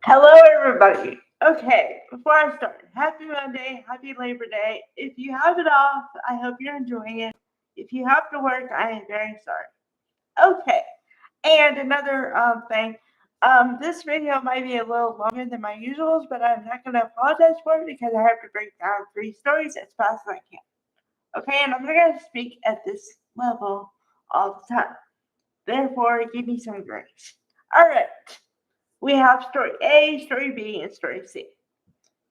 Hello, everybody. Okay, before I start, happy Monday, happy Labor Day. If you have it off, I hope you're enjoying it. If you have to work, I am very sorry. Okay, and another thing, this video might be a little longer than my usuals, but I'm not going to apologize for it because I have to break down three stories as fast as I can. Okay, and I'm not going to speak at this level all the time. Therefore, give me some grace. All right. We have story A, story B, and story C.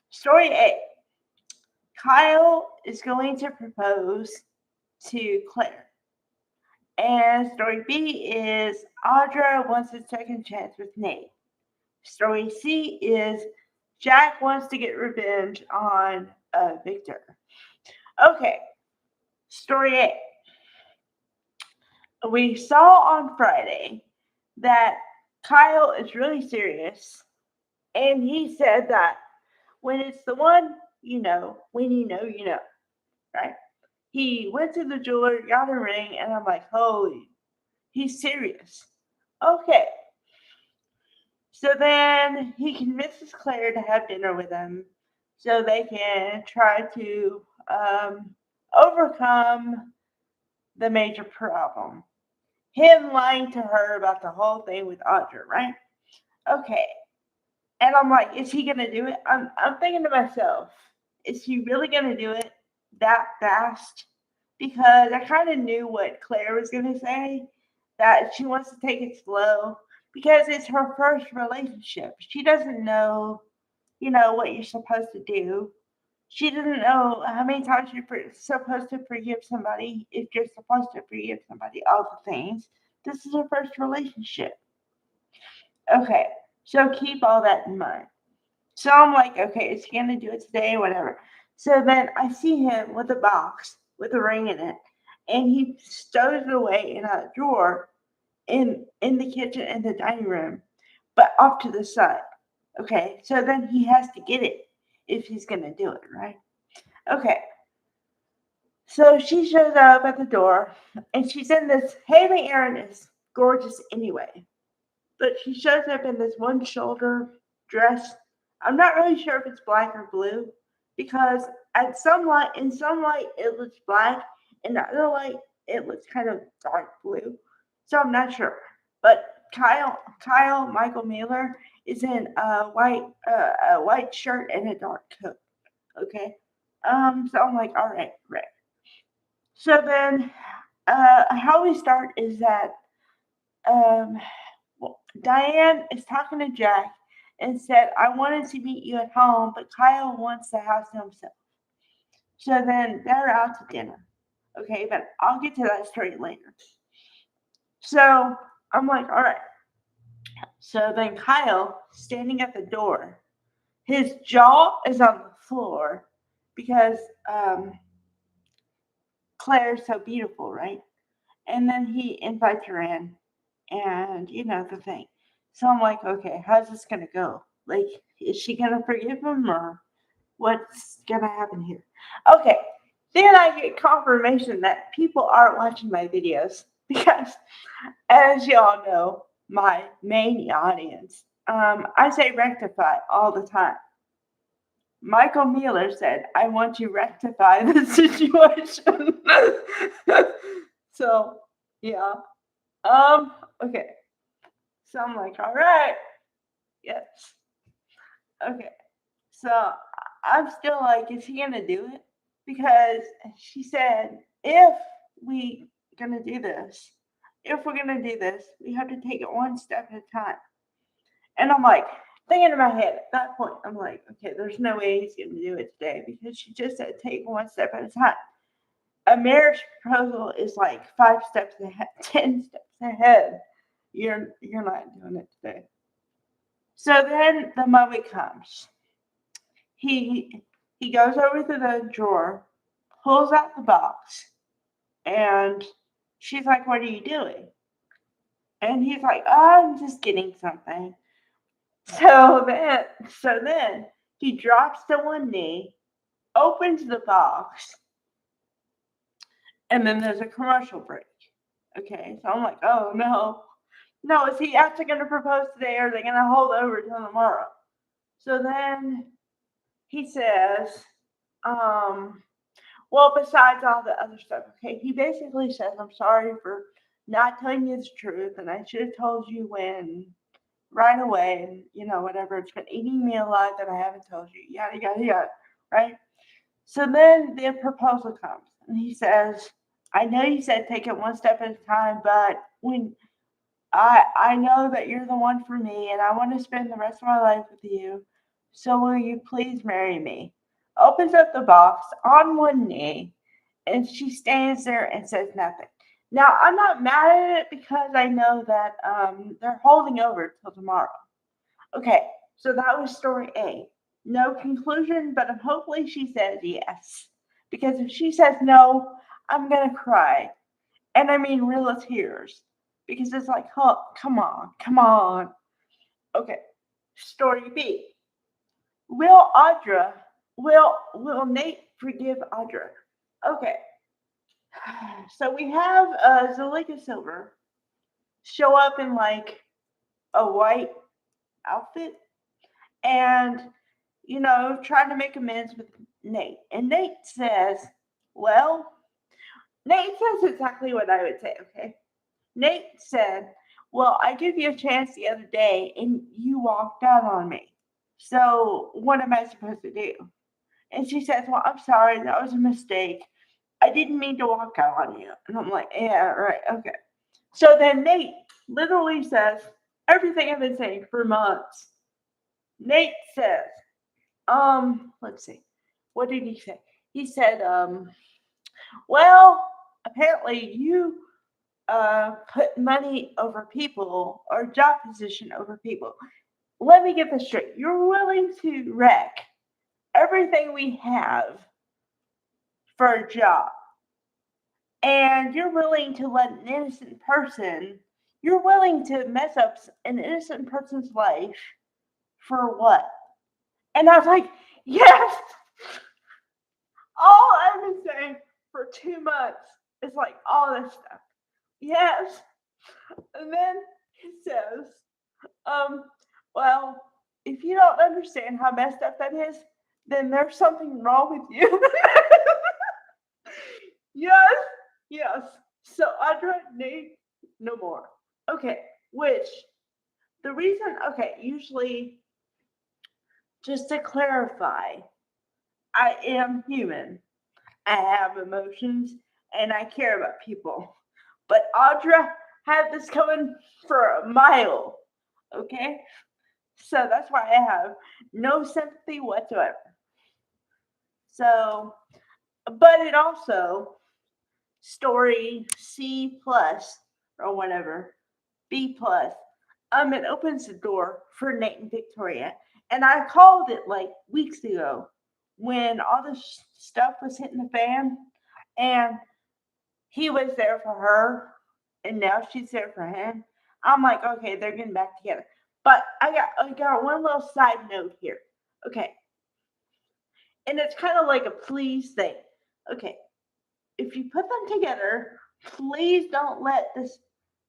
Story A, Kyle is going to propose to Claire. And story B is Audra wants a second chance with Nate. Story C is Jack wants to get revenge on Victor. Okay, story A. We saw on Friday that Kyle is really serious, and he said that when it's the one when you know, right? He went to the jeweler, got a ring, and I'm like, holy, he's serious. Okay. So then he convinces Claire to have dinner with him so they can try to overcome the major problem. Him lying to her about the whole thing with Audra, right? Okay. And I'm like, is he gonna do it? I'm thinking to myself, is he really gonna do it that fast? Because I kind of knew what Claire was gonna say, that she wants to take it slow because it's her first relationship. She doesn't know, what you're supposed to do. She doesn't know how many times you're supposed to forgive somebody, if you're supposed to forgive somebody, all the things. This is her first relationship. Okay, so keep all that in mind. So I'm like, okay, is he gonna do it today? Whatever. So then I see him with a box with a ring in it, and he stows it away in a drawer in the kitchen in the dining room, but off to the side. Okay, so then he has to get it if he's gonna do it, right? Okay. So she shows up at the door, and she's in this. Haley Aaron is gorgeous anyway, but she shows up in this one shoulder dress. I'm not really sure if it's black or blue because in some light it looks black, in the other light it looks kind of dark blue. So I'm not sure. But Kyle Michael Miller is in a white shirt and a dark coat. Okay. So I'm like, all right, right. So then, how we start is that um, well, Diane is talking to Jack and said, I wanted to meet you at home, but Kyle wants the house to himself. So then they're out to dinner. Okay, but I'll get to that story later. So I'm like, all right. So then Kyle, standing at the door, his jaw is on the floor because Claire's so beautiful, right? And then he invites her in, and the thing. So I'm like, okay, how's this gonna go? Like, is she gonna forgive him, or what's gonna happen here? Okay, then I get confirmation that people aren't watching my videos because, as y'all know, my main audience, I say rectify all the time. Michael Mueller said, I want to rectify the situation. So, yeah. Okay. So I'm like, all right, yes. Okay. So I'm still like, is he gonna do it? Because she said, we gonna do this, if we're gonna do this, we have to take it one step at a time. And I'm like, thinking in my head at that point, I'm like, okay, there's no way he's gonna do it today because she just said take one step at a time. A marriage proposal is like 5 steps ahead, 10 steps ahead. You're not doing it today. So then the moment comes. He he goes over to the drawer, pulls out the box, and she's like, "What are you doing?" And he's like, "Oh, I'm just getting something." So then he drops to one knee, opens the box, and then there's a commercial break. Okay, so I'm like, "Oh no, no, is he actually going to propose today, or are they going to hold over till tomorrow?" So then he says, well, besides all the other stuff, okay, he basically says, I'm sorry for not telling you the truth, and I should have told you when right away, and whatever. It's been eating me alive that I haven't told you, yada, yada, yada, right? So then the proposal comes, and he says, I know you said take it one step at a time, but when I know that you're the one for me, and I want to spend the rest of my life with you. So will you please marry me? Opens up the box on one knee, and she stands there and says nothing. Now I'm not mad at it because I know that they're holding over till tomorrow. Okay, so that was story A. No conclusion, but hopefully she says yes. Because if she says no, I'm gonna cry. And I mean real tears. Because it's like, oh, come on, come on. Okay. Story B. Will Audra will Nate forgive Audra? Okay. So we have Zalika Silver show up in like a white outfit and trying to make amends with Nate. And Nate says, well, Nate says exactly what I would say, okay? Nate said, well, I gave you a chance the other day and you walked out on me. So what am I supposed to do? And she says, well, I'm sorry, that was a mistake. I didn't mean to walk out on you. And I'm like, yeah, right, okay. So then Nate literally says everything I've been saying for months. Nate says, let's see. What did he say? He said, well, apparently you put money over people or job position over people. Let me get this straight. You're willing to wreck everything we have for a job. And you're willing to let an innocent person, you're willing to mess up an innocent person's life for what? And I was like, yes, all I've been saying for 2 months is like all this stuff. Yes. And then he says, well, if you don't understand how messed up that is, then there's something wrong with you. Yes, yes. So Audra, Nate, no more. Okay, which the reason, okay, usually, just to clarify, I am human. I have emotions and I care about people. But Audra had this coming for a mile. Okay? So that's why I have no sympathy whatsoever. So, but it also, story C plus or whatever, B plus, it opens the door for Nate and Victoria. And I called it like weeks ago when all this stuff was hitting the fan. And he was there for her, and now she's there for him. I'm like, okay, they're getting back together. But I got one little side note here. Okay. And it's kind of like a please thing. Okay. If you put them together, please don't let this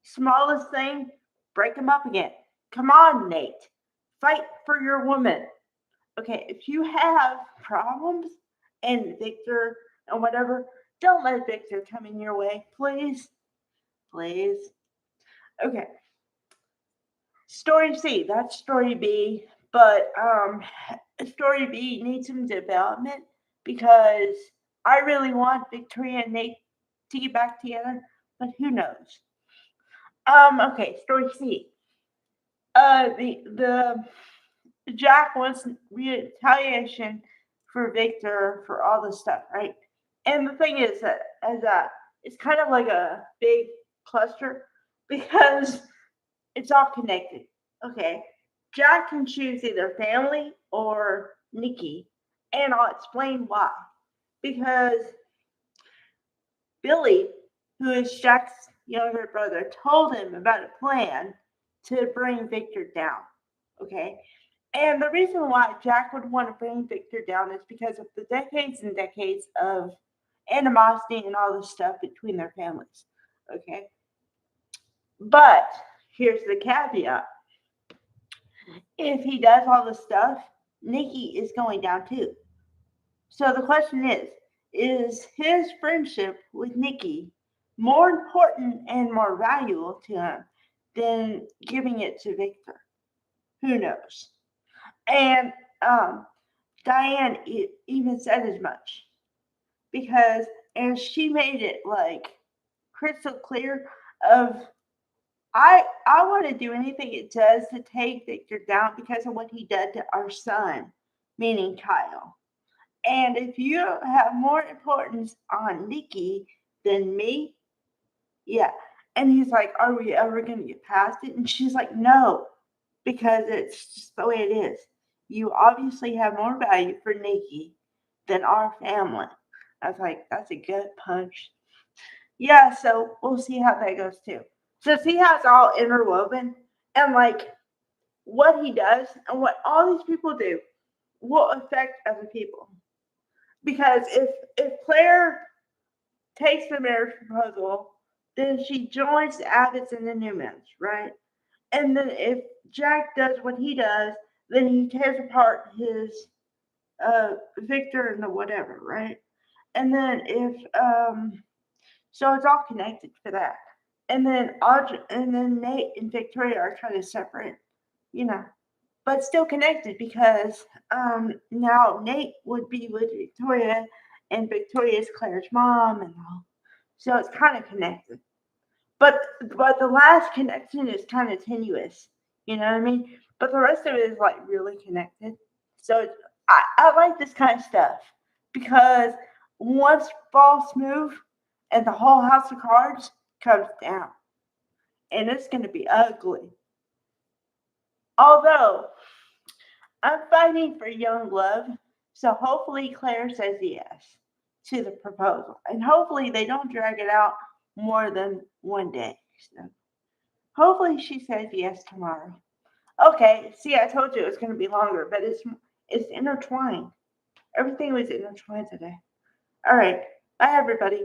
smallest thing break them up again. Come on, Nate. Fight for your woman. Okay, if you have problems and Victor and whatever, don't let Victor come in your way, please. Please. Okay. Story C, that's story B, but story B needs some development because I really want Victoria and Nate to get back together, but who knows? Okay, story C. The Jack wants retaliation for Victor for all this stuff, right? And the thing is that it's kind of like a big cluster because it's all connected. Okay. Jack can choose either family or Nikki, and I'll explain why. Because Billy, who is Jack's younger brother, told him about a plan to bring Victor down. Okay. And the reason why Jack would want to bring Victor down is because of the decades and decades of animosity and all this stuff between their families. Okay. But here's the caveat. If he does all this stuff, Nikki is going down too. So the question is his friendship with Nikki more important and more valuable to him than giving it to Victor? Who knows? And um, Diane even said as much because, and she made it like crystal clear of I want to do anything it does to take Victor down because of what he did to our son, meaning Kyle. And if you have more importance on Nikki than me, yeah. And he's like, are we ever going to get past it? And she's like, no, because it's just the way it is. You obviously have more value for Nikki than our family. I was like, that's a good punch. Yeah, so we'll see how that goes too. So see how it's all interwoven and like what he does and what all these people do will affect other people. Because if Claire takes the marriage proposal, then she joins the Abbotts and the Newmans, right? And then if Jack does what he does, then he tears apart his Victor and the whatever, right? And then if so it's all connected for that. And then Audrey and then Nate and Victoria are trying to separate, you know, but still connected because now Nate would be with Victoria and Victoria is Claire's mom and all. So it's kind of connected. But but the last connection is kind of tenuous. You know what I mean? But the rest of it is like really connected. So I like this kind of stuff because once false move and the whole house of cards comes down, and it's going to be ugly. Although I'm fighting for young love, so hopefully Claire says yes to the proposal, and hopefully they don't drag it out more than one day. So hopefully she says yes tomorrow. Okay, see, I told you it was going to be longer, but it's intertwined. Everything was intertwined today. All right, bye everybody.